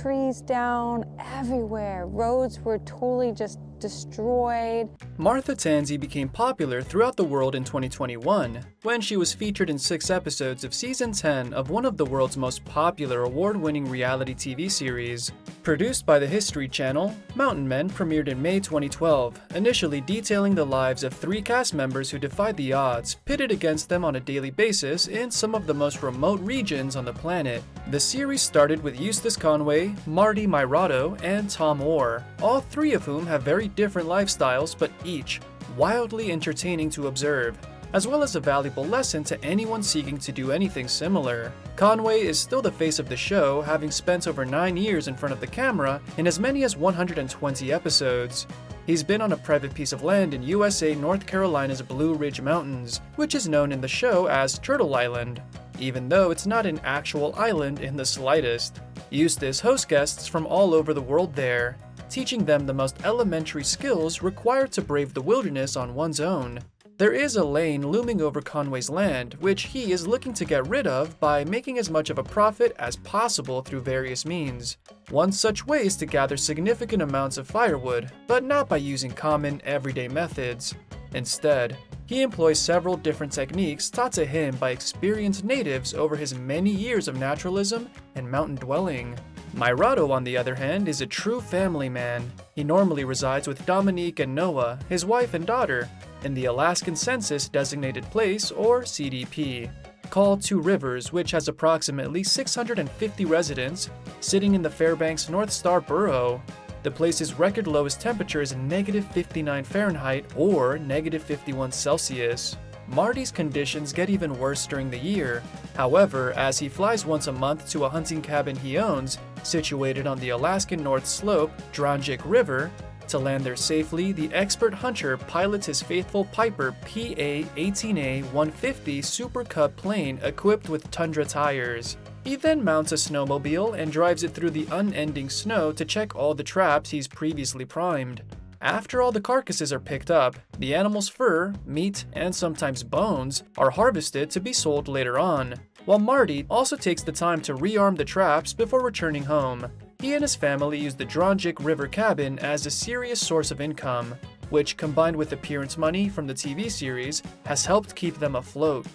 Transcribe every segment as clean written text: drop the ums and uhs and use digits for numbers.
trees down everywhere. Roads were totally just destroyed. Martha Tansy became popular throughout the world in 2021 when she was featured in 6 episodes of Season 10 of one of the world's most popular award-winning reality TV series. Produced by the History Channel, Mountain Men premiered in May 2012, initially detailing the lives of 3 cast members who defied the odds, pitted against them on a daily basis in some of the most remote regions on the planet. The series started with Eustace Conway, Marty Myrato, and Tom Orr, all 3 of whom have very different lifestyles, but each wildly entertaining to observe, as well as a valuable lesson to anyone seeking to do anything similar. Conway is still the face of the show, having spent over 9 years in front of the camera in as many as 120 episodes. He's been on a private piece of land in USA North Carolina's Blue Ridge Mountains, which is known in the show as Turtle Island, even though it's not an actual island in the slightest. Eustace hosts guests from all over the world there, teaching them the most elementary skills required to brave the wilderness on one's own. There is a lane looming over Conway's land, which he is looking to get rid of by making as much of a profit as possible through various means. One such way is to gather significant amounts of firewood, but not by using common, everyday methods. Instead, he employs several different techniques taught to him by experienced natives over his many years of naturalism and mountain dwelling. Myrato, on the other hand, is a true family man. He normally resides with Dominique and Noah, his wife and daughter, in the Alaskan Census Designated Place, or CDP, called Two Rivers, which has approximately 650 residents, sitting in the Fairbanks North Star Borough. The place's record lowest temperature is -59 Fahrenheit or -51 Celsius. Marty's conditions get even worse during the year. However, as he flies once a month to a hunting cabin he owns, situated on the Alaskan North Slope, Dronjik River, to land there safely, the expert hunter pilots his faithful Piper PA-18A-150 Super Cub plane equipped with Tundra tires. He then mounts a snowmobile and drives it through the unending snow to check all the traps he's previously primed. After all the carcasses are picked up, the animal's fur, meat, and sometimes bones are harvested to be sold later on, while Marty also takes the time to rearm the traps before returning home. He and his family use the Dronjik River cabin as a serious source of income, which, combined with appearance money from the TV series, has helped keep them afloat.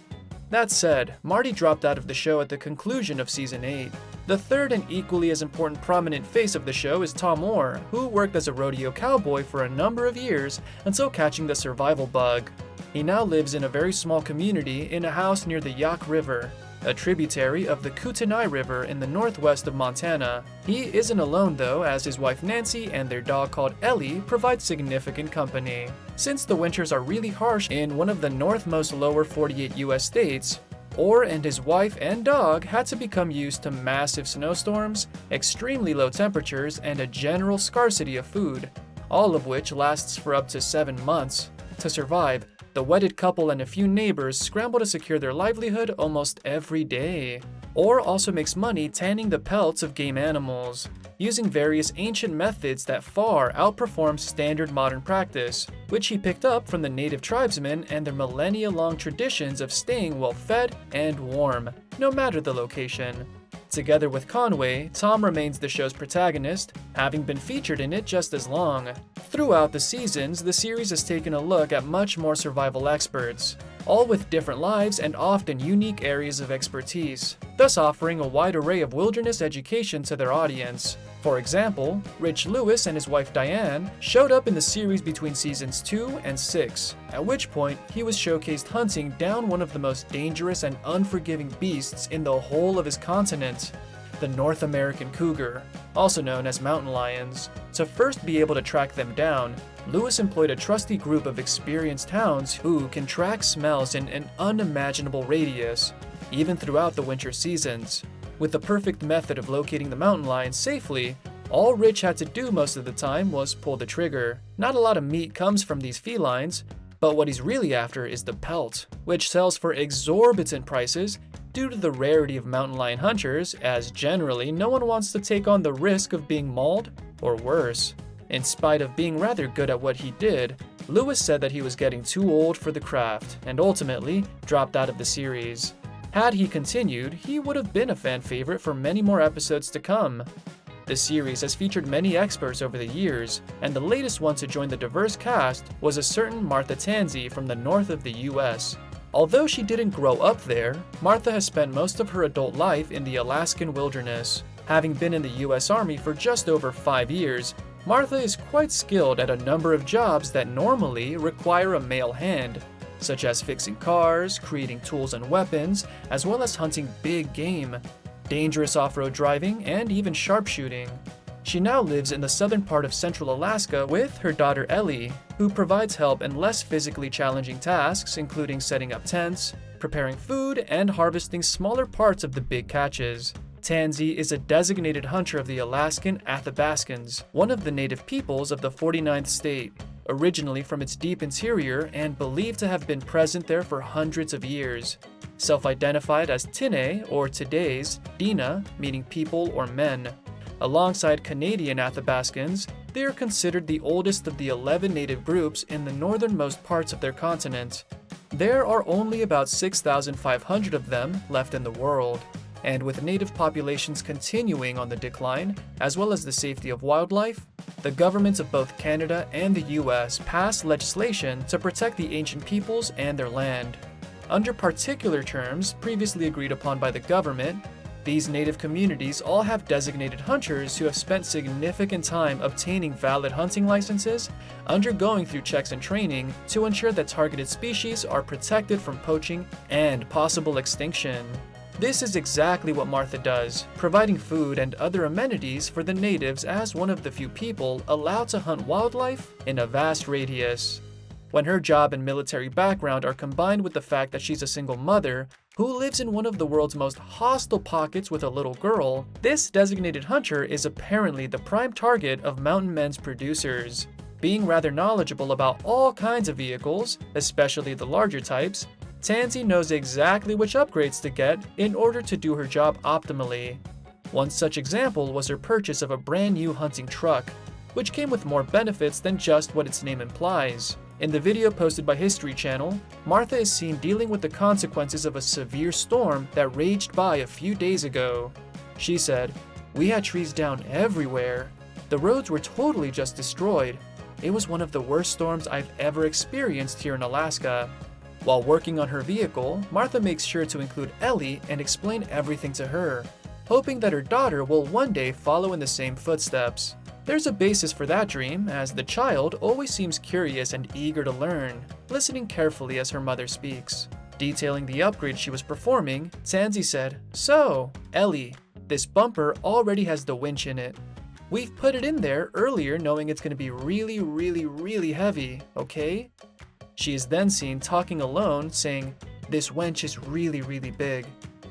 That said, Marty dropped out of the show at the conclusion of Season 8. The third and equally as important prominent face of the show is Tom Orr, who worked as a rodeo cowboy for a number of years until catching the survival bug. He now lives in a very small community in a house near the Yak River, a tributary of the Kootenai River in the northwest of Montana. He isn't alone though, as his wife Nancy and their dog called Ellie provide significant company. Since the winters are really harsh in one of the northmost lower 48 US states, Orr and his wife and dog had to become used to massive snowstorms, extremely low temperatures, and a general scarcity of food, all of which lasts for up to 7 months. To survive, the wedded couple and a few neighbors scramble to secure their livelihood almost every day. Orr also makes money tanning the pelts of game animals, using various ancient methods that far outperform standard modern practice, which he picked up from the native tribesmen and their millennia-long traditions of staying well-fed and warm, no matter the location. Together with Conway, Tom remains the show's protagonist, having been featured in it just as long. Throughout the seasons, the series has taken a look at much more survival experts, all with different lives and often unique areas of expertise, thus offering a wide array of wilderness education to their audience. For example, Rich Lewis and his wife Diane showed up in the series between seasons 2 and 6, at which point he was showcased hunting down one of the most dangerous and unforgiving beasts in the whole of his continent, the North American cougar, also known as mountain lions. To first be able to track them down, Lewis employed a trusty group of experienced hounds who can track smells in an unimaginable radius, even throughout the winter seasons. With the perfect method of locating the mountain lions safely, all Rich had to do most of the time was pull the trigger. Not a lot of meat comes from these felines, but what he's really after is the pelt, which sells for exorbitant prices due to the rarity of mountain lion hunters, as generally no one wants to take on the risk of being mauled or worse. In spite of being rather good at what he did, Lewis said that he was getting too old for the craft and ultimately dropped out of the series. Had he continued, he would have been a fan favorite for many more episodes to come. The series has featured many experts over the years, and the latest one to join the diverse cast was a certain Martha Tansy from the north of the US. Although she didn't grow up there, Martha has spent most of her adult life in the Alaskan wilderness. Having been in the US Army for just over 5 years, Martha is quite skilled at a number of jobs that normally require a male hand, such as fixing cars, creating tools and weapons, as well as hunting big game, dangerous off-road driving, and even sharpshooting. She now lives in the southern part of central Alaska with her daughter Ellie, who provides help in less physically challenging tasks, including setting up tents, preparing food, and harvesting smaller parts of the big catches. Tansy is a designated hunter of the Alaskan Athabascans, one of the native peoples of the 49th state, originally from its deep interior and believed to have been present there for hundreds of years. Self-identified as Tine or Today's, Dina, meaning people or men. Alongside Canadian Athabascans, they are considered the oldest of the 11 native groups in the northernmost parts of their continent. There are only about 6,500 of them left in the world. And with native populations continuing on the decline, as well as the safety of wildlife, the governments of both Canada and the US passed legislation to protect the ancient peoples and their land. Under particular terms previously agreed upon by the government, these native communities all have designated hunters who have spent significant time obtaining valid hunting licenses, undergoing through checks and training to ensure that targeted species are protected from poaching and possible extinction. This is exactly what Martha does, providing food and other amenities for the natives as one of the few people allowed to hunt wildlife in a vast radius. When her job and military background are combined with the fact that she's a single mother who lives in one of the world's most hostile pockets with a little girl, this designated hunter is apparently the prime target of Mountain Men's producers. Being rather knowledgeable about all kinds of vehicles, especially the larger types, Tansy knows exactly which upgrades to get in order to do her job optimally. One such example was her purchase of a brand new hunting truck, which came with more benefits than just what its name implies. In the video posted by History Channel, Martha is seen dealing with the consequences of a severe storm that raged by a few days ago. She said, "We had trees down everywhere. The roads were totally just destroyed. It was one of the worst storms I've ever experienced here in Alaska." While working on her vehicle, Martha makes sure to include Ellie and explain everything to her, hoping that her daughter will one day follow in the same footsteps. There's a basis for that dream, as the child always seems curious and eager to learn, listening carefully as her mother speaks. Detailing the upgrade she was performing, Tansy said, "So, Ellie, this bumper already has the winch in it. We've put it in there earlier knowing it's going to be really heavy, okay?" She is then seen talking alone, saying, "This winch is really big.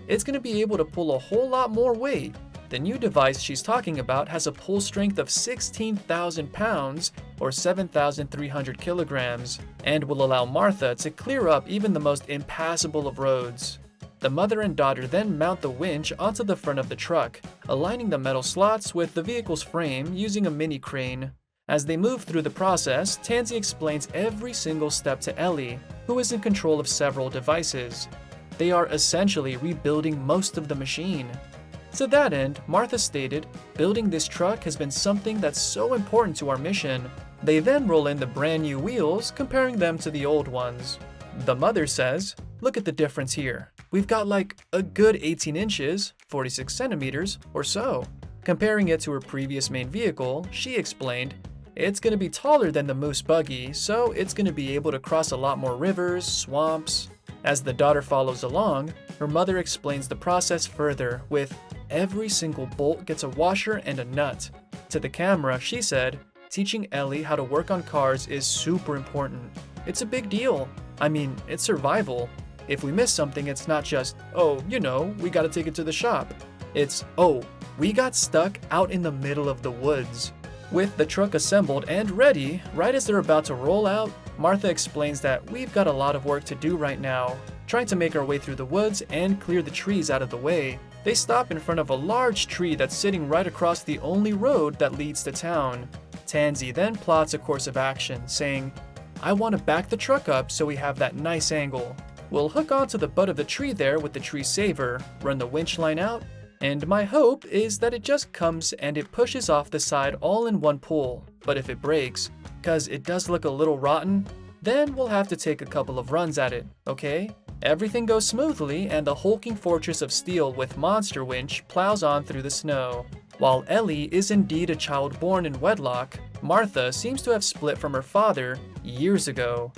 It's going to be able to pull a whole lot more weight." The new device she's talking about has a pull strength of 16,000 pounds or 7,300 kilograms and will allow Martha to clear up even the most impassable of roads. The mother and daughter then mount the winch onto the front of the truck, aligning the metal slots with the vehicle's frame using a mini crane. As they move through the process, Tansy explains every single step to Ellie, who is in control of several devices. They are essentially rebuilding most of the machine. To that end, Martha stated, "Building this truck has been something that's so important to our mission." They then roll in the brand new wheels, comparing them to the old ones. The mother says, "Look at the difference here. We've got like a good 18 inches, 46 centimeters or so." Comparing it to her previous main vehicle, she explained, "It's going to be taller than the Moose buggy, so it's going to be able to cross a lot more rivers, swamps." As the daughter follows along, her mother explains the process further with, "Every single bolt gets a washer and a nut." To the camera, she said, "Teaching Ellie how to work on cars is super important. It's a big deal. I mean, it's survival. If we miss something, it's not just, oh, we gotta take it to the shop. It's, oh, we got stuck out in the middle of the woods." With the truck assembled and ready, right as they're about to roll out, Martha explains that we've got a lot of work to do right now, trying to make our way through the woods and clear the trees out of the way. They stop in front of a large tree that's sitting right across the only road that leads to town. Tansy then plots a course of action, saying, "I want to back the truck up so we have that nice angle. We'll hook onto the butt of the tree there with the tree saver, run the winch line out, And my hope is that it just comes and it pushes off the side all in one pull. But if it breaks, cause it does look a little rotten, then we'll have to take a couple of runs at it, okay? Everything goes smoothly and the hulking fortress of steel with monster winch plows on through the snow. While Ellie is indeed a child born in wedlock, Martha seems to have split from her father years ago.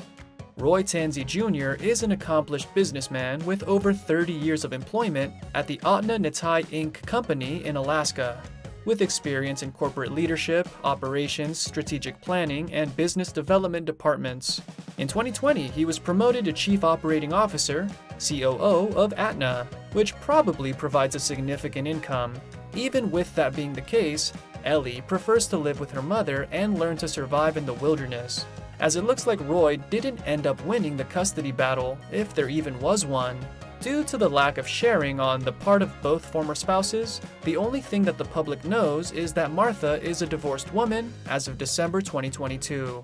Roy Tansy Jr. is an accomplished businessman with over 30 years of employment at the ethnicity Inc. company in Alaska. With experience in corporate leadership, operations, strategic planning, and business development departments. In 2020, he was promoted to Chief Operating Officer, COO of Aetna, which probably provides a significant income. Even with that being the case, Ellie prefers to live with her mother and learn to survive in the wilderness, as it looks like Roy didn't end up winning the custody battle, if there even was one. Due to the lack of sharing on the part of both former spouses, the only thing that the public knows is that Martha is a divorced woman as of December 2022.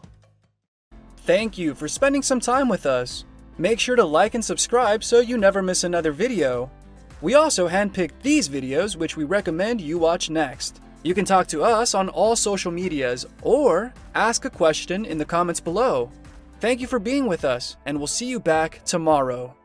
Thank you for spending some time with us. Make sure to like and subscribe so you never miss another video. We also handpicked these videos which we recommend you watch next. You can talk to us on all social medias or ask a question in the comments below. Thank you for being with us, and we'll see you back tomorrow.